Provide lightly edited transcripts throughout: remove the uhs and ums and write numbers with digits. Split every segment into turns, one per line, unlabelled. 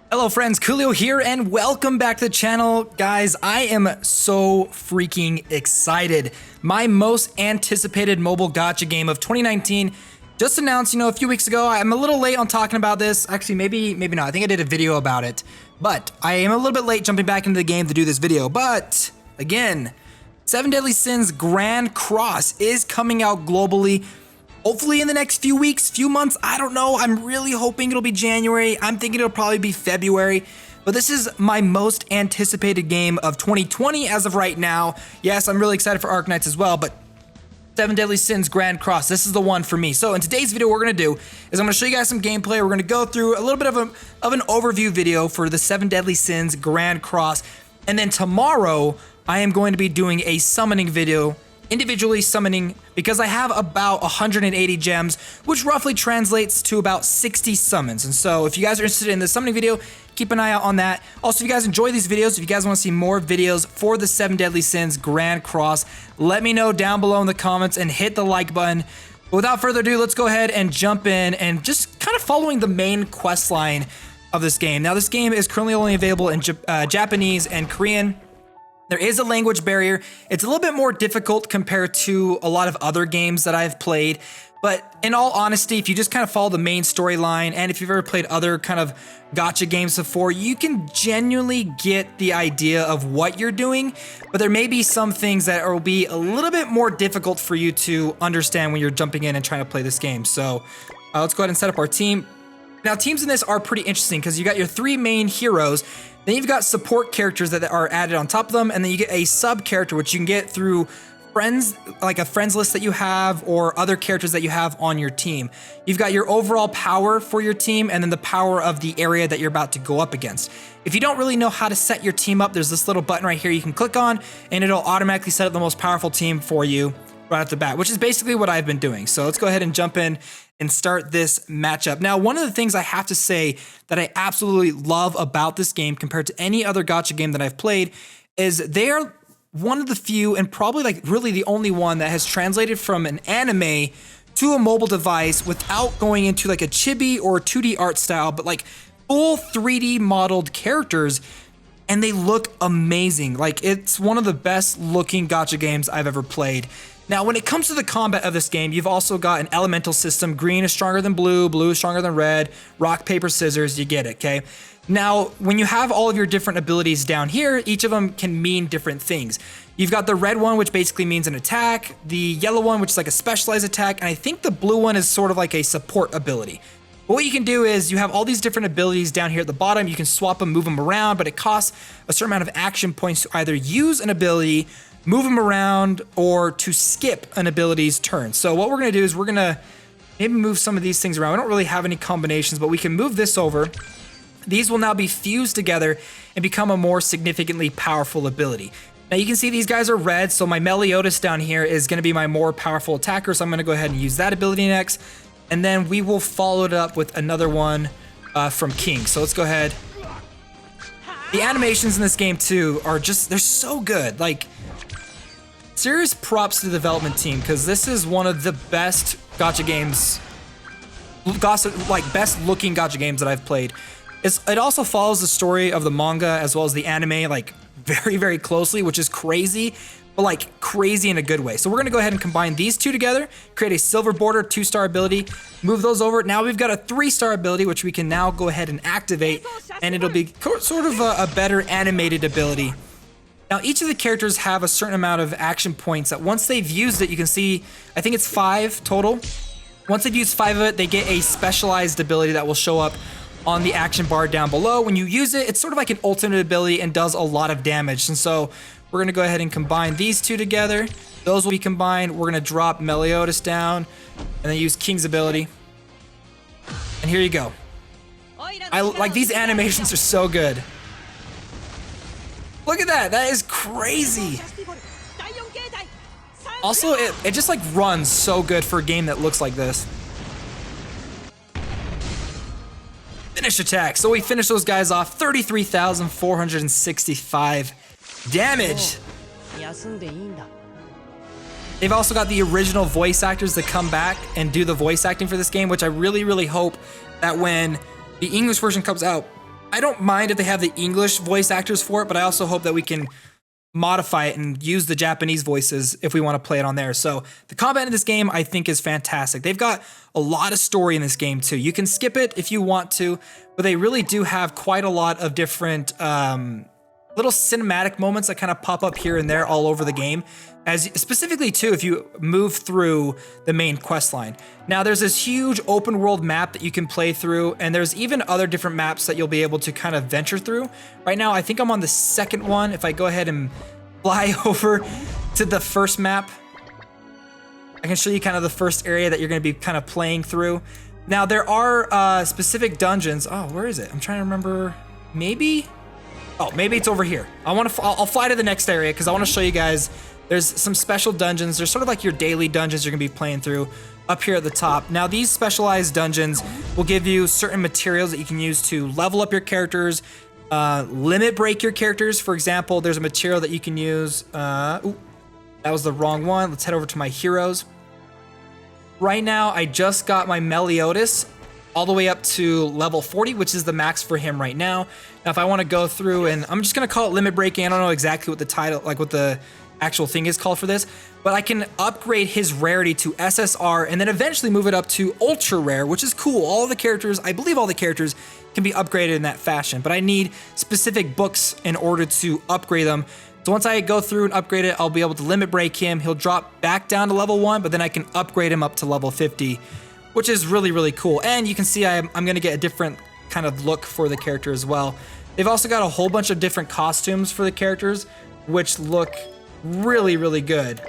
Hello friends, Koolio here and welcome back to the channel. Guys, I am so freaking excited. My most anticipated mobile gacha game of 2019 just announced, a few weeks ago. I'm a little late on talking about this. Actually, maybe not. I think I did a video about it. But I am a little bit late jumping back into the game to do this video. But again, 7 Deadly Sins Grand Cross is coming out globally. Hopefully in the next few weeks, few months, I don't know. I'm really hoping it'll be January. I'm thinking it'll probably be February. But this is my most anticipated game of 2020 as of right now. Yes, I'm really excited for Arknights as well, but 7 Deadly Sins Grand Cross, this is the one for me. So in today's video, what we're gonna do is I'm gonna show you guys some gameplay. We're gonna go through a little bit of an overview video for the 7 Deadly Sins Grand Cross. And then tomorrow, I am going to be doing a summoning video, individually summoning, because I have about 180 gems, which roughly translates to about 60 summons. And so if you guys are interested in the summoning video, keep an eye out on that. Also, if you guys enjoy these videos, if you guys want to see more videos for the 7 Deadly Sins Grand Cross, let me know down below in the comments and hit the like button. But without further ado, let's go ahead and jump in and just kind of following the main quest line of this game. Now, this game is currently only available in Japanese and Korean. There is a language barrier. It's a little bit more difficult compared to a lot of other games that I've played. But in all honesty, if you just kind of follow the main storyline, and if you've ever played other kind of gacha games before, you can genuinely get the idea of what you're doing. But there may be some things that will be a little bit more difficult for you to understand when you're jumping in and trying to play this game. So let's go ahead and set up our team. Now, teams in this are pretty interesting because you got your 3 main heroes. Then you've got support characters that are added on top of them, and then you get a sub character, which you can get through friends, like a friends list that you have, or other characters that you have on your team. You've got your overall power for your team, and then the power of the area that you're about to go up against. If you don't really know how to set your team up, there's this little button right here you can click on, and it'll automatically set up the most powerful team for you right off the bat, which is basically what I've been doing. So let's go ahead and jump in and start this matchup. Now, one of the things I have to say that I absolutely love about this game compared to any other gacha game that I've played is they are one of the few, and probably like really the only one, that has translated from an anime to a mobile device without going into like a chibi or 2D art style, but like full 3D modeled characters, and they look amazing. Like, it's one of the best looking gacha games I've ever played. Now, when it comes to the combat of this game, you've also got an elemental system. Green is stronger than blue, blue is stronger than red, rock, paper, scissors, you get it, okay? Now, when you have all of your different abilities down here, each of them can mean different things. You've got the red one, which basically means an attack, the yellow one, which is like a specialized attack, and I think the blue one is sort of like a support ability. But what you can do is you have all these different abilities down here at the bottom. You can swap them, move them around, but it costs a certain amount of action points to either use an ability, move them around, or to skip an ability's turn. So what we're gonna do is we're gonna maybe move some of these things around. We don't really have any combinations, but we can move this over. These will now be fused together and become a more significantly powerful ability. Now you can see these guys are red, so my Meliodas down here is gonna be my more powerful attacker, so I'm gonna go ahead and use that ability next. And then we will follow it up with another one from King. So let's go ahead. The animations in this game too are just, they're so good. Like, serious props to the development team, because this is one of the best gacha games, like best looking gacha games that I've played. It also follows the story of the manga as well as the anime, like very, very closely, which is crazy, but like crazy in a good way. So we're gonna go ahead and combine these two together, create a silver border 2-star ability, move those over. Now we've got a 3-star ability, which we can now go ahead and activate, and it'll be sort of a better animated ability. Now, each of the characters have a certain amount of action points that once they've used it, you can see, I think it's 5 total. Once they've used 5 of it, they get a specialized ability that will show up on the action bar down below. When you use it, it's sort of like an ultimate ability and does a lot of damage. And so we're gonna go ahead and combine these two together. Those will be combined. We're gonna drop Meliodas down and then use King's ability. And here you go. Like, these animations are so good. Look at that, that is crazy. Also, it just like runs so good for a game that looks like this. Finish attack. So we finish those guys off, 33,465 damage. They've also got the original voice actors that come back and do the voice acting for this game, which I really, really hope that when the English version comes out, I don't mind if they have the English voice actors for it, but I also hope that we can modify it and use the Japanese voices if we want to play it on there. So the combat in this game I think is fantastic. They've got a lot of story in this game too. You can skip it if you want to, but they really do have quite a lot of different little cinematic moments that kind of pop up here and there all over the game, as specifically too if you move through the main quest line. Now there's this huge open world map that you can play through, and there's even other different maps that you'll be able to kind of venture through. Right now I think I'm on the second one. If I go ahead and fly over to the first map, I can show you kind of the first area that you're going to be kind of playing through. Now there are specific dungeons. Oh, where is it? I'm trying to remember. Maybe it's over here. I'll fly to the next area because I want to show you guys. There's some special dungeons. There's sort of like your daily dungeons you're gonna be playing through up here at the top. Now these specialized dungeons will give you certain materials that you can use to level up your characters, limit break your characters. For example, there's a material that you can use. Ooh, that was the wrong one. Let's head over to my heroes. Right now, I just got my Meliodas all the way up to level 40, which is the max for him right now. Now, if I want to go through, and I'm just gonna call it limit breaking. I don't know exactly what the title, like what the actual thing is called for this, but I can upgrade his rarity to SSR and then eventually move it up to ultra rare, which is cool. All the characters, I believe all the characters can be upgraded in that fashion, but I need specific books in order to upgrade them. So once I go through and upgrade it, I'll be able to limit break him. He'll drop back down to level 1, but then I can upgrade him up to level 50, which is really, really cool. And you can see I'm gonna get a different kind of look for the character as well. They've also got a whole bunch of different costumes for the characters, which look really, really good.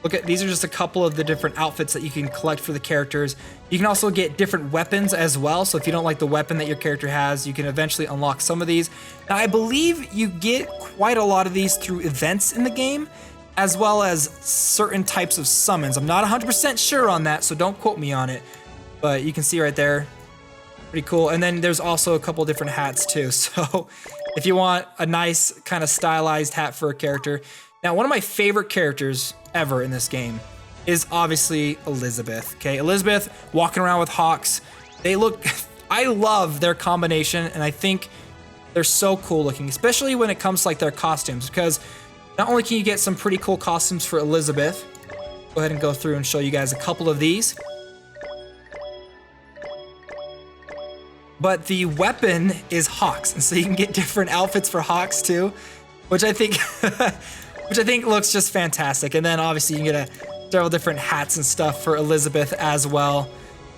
Look at, these are just a couple of the different outfits that you can collect for the characters. You can also get different weapons as well. So if you don't like the weapon that your character has, you can eventually unlock some of these. Now I believe you get quite a lot of these through events in the game, as well as certain types of summons. I'm not 100% sure on that, so don't quote me on it. But you can see right there, pretty cool. And then there's also a couple different hats too. So if you want a nice kind of stylized hat for a character. Now, one of my favorite characters ever in this game is obviously Elizabeth. Okay, Elizabeth walking around with hawks. They look, I love their combination, and I think they're so cool looking, especially when it comes to like their costumes, because not only can you get some pretty cool costumes for Elizabeth, go ahead and go through and show you guys a couple of these. But the weapon is hawks, and so you can get different outfits for hawks too, which I think looks just fantastic. And then obviously you can get several different hats and stuff for Elizabeth as well.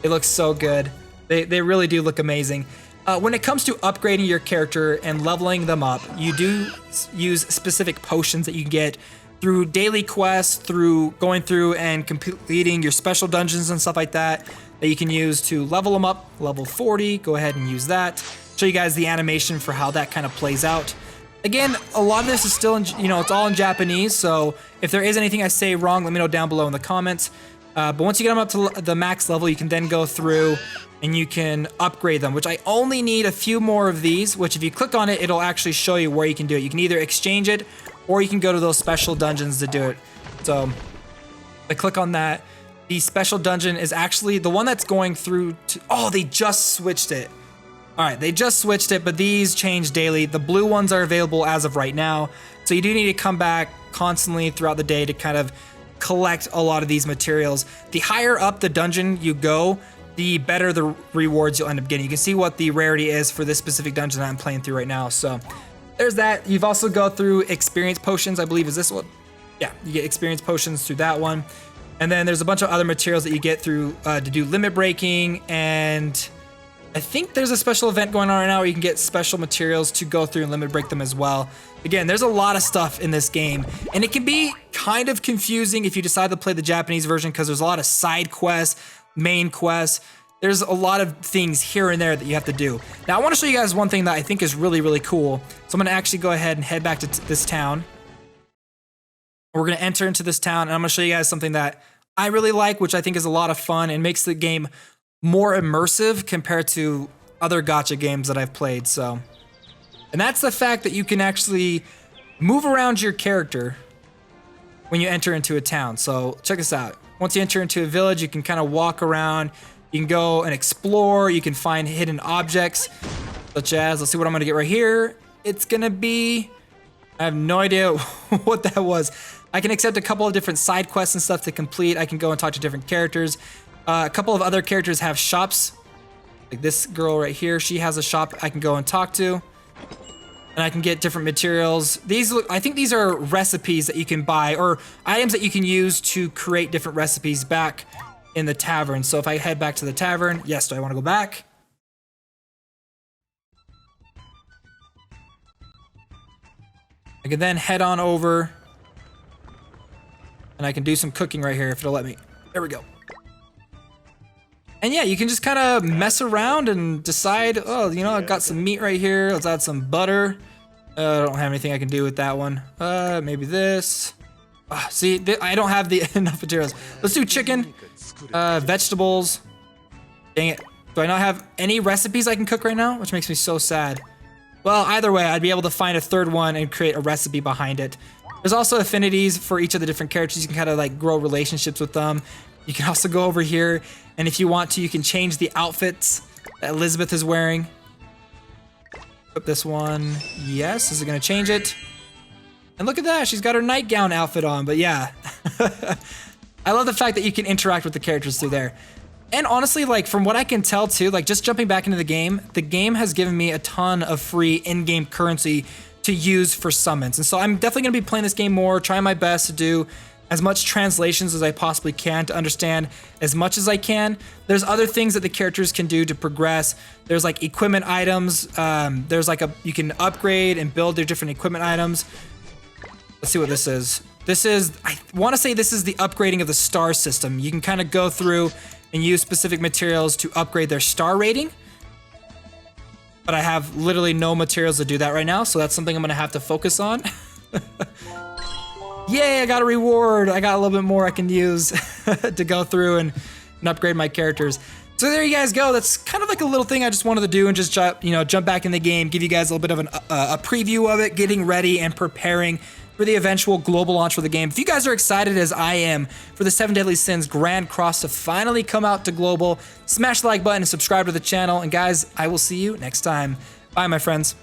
It looks so good. They really do look amazing. When it comes to upgrading your character and leveling them up, you do use specific potions that you can get through daily quests, through going through and completing your special dungeons and stuff like that, that you can use to level them up. Level 40, go ahead and use that. Show you guys the animation for how that kind of plays out. Again, a lot of this is still in, it's all in Japanese, so if there is anything I say wrong, let me know down below in the comments. But once you get them up to the max level, you can then go through and you can upgrade them, which I only need a few more of these, which if you click on it, it'll actually show you where you can do it. You can either exchange it or you can go to those special dungeons to do it. So I click on that. The special dungeon is actually the one that's going through to, oh, they just switched it. All right, they just switched it, but these change daily. The blue ones are available as of right now. So you do need to come back constantly throughout the day to kind of collect a lot of these materials. The higher up the dungeon you go, the better the rewards you'll end up getting. You can see what the rarity is for this specific dungeon that I'm playing through right now. So there's that. You've also go through experience potions, I believe is this one. Yeah, you get experience potions through that one. And then there's a bunch of other materials that you get through to do limit breaking, and I think there's a special event going on right now where you can get special materials to go through and limit break them as well. Again, there's a lot of stuff in this game, and it can be kind of confusing if you decide to play the Japanese version because there's a lot of side quests, main quests. There's a lot of things here and there that you have to do. Now, I want to show you guys one thing that I think is really, really cool. So I'm going to actually go ahead and head back to this town. We're going to enter into this town, and I'm going to show you guys something that I really like, which I think is a lot of fun and makes the game more immersive compared to other gacha games that I've played. So, and that's the fact that you can actually move around your character when you enter into a town. So check this out. Once you enter into a village, you can kind of walk around, you can go and explore, you can find hidden objects. Such as, let's see what I'm gonna get right here. It's gonna be, I have no idea what that was. I can accept a couple of different side quests and stuff to complete. I can go and talk to different characters. A couple of other characters have shops. Like this girl right here, she has a shop I can go and talk to. And I can get different materials. These, I think these are recipes that you can buy, or items that you can use to create different recipes back in the tavern. So if I head back to the tavern, yes, do I want to go back? I can then head on over and I can do some cooking right here if it'll let me. There we go. And yeah, you can just kind of mess around and decide, oh, you know, I've got some meat right here. Let's add some butter. I don't have anything I can do with that one. Maybe this. See, I don't have the enough materials. Let's do chicken, vegetables. Dang it. Do I not have any recipes I can cook right now? Which makes me so sad. Well, either way, I'd be able to find a third one and create a recipe behind it. There's also affinities for each of the different characters. You can kind of like grow relationships with them. You can also go over here, and if you want to, you can change the outfits that Elizabeth is wearing. Put this one. Yes, is it gonna change it? And look at that, she's got her nightgown outfit on, but yeah. I love the fact that you can interact with the characters through there. And honestly, like from what I can tell too, like just jumping back into the game has given me a ton of free in-game currency to use for summons. And so I'm definitely gonna be playing this game more, trying my best to do as much translations as I possibly can to understand as much as I can. There's other things that the characters can do to progress. There's like equipment items. There's like you can upgrade and build their different equipment items. Let's see what this is. This is, I wanna say this is the upgrading of the star system. You can kind of go through and use specific materials to upgrade their star rating. But I have literally no materials to do that right now, so that's something I'm gonna have to focus on. Yay, I got a reward. I got a little bit more I can use to go through and upgrade my characters. So there you guys go. That's kind of like a little thing I just wanted to do and just jump back in the game, give you guys a little bit of a preview of it, getting ready and preparing for the eventual global launch for the game. If you guys are excited as I am for the 7 Deadly Sins Grand Cross to finally come out to global, smash the like button and subscribe to the channel. And guys, I will see you next time. Bye, my friends.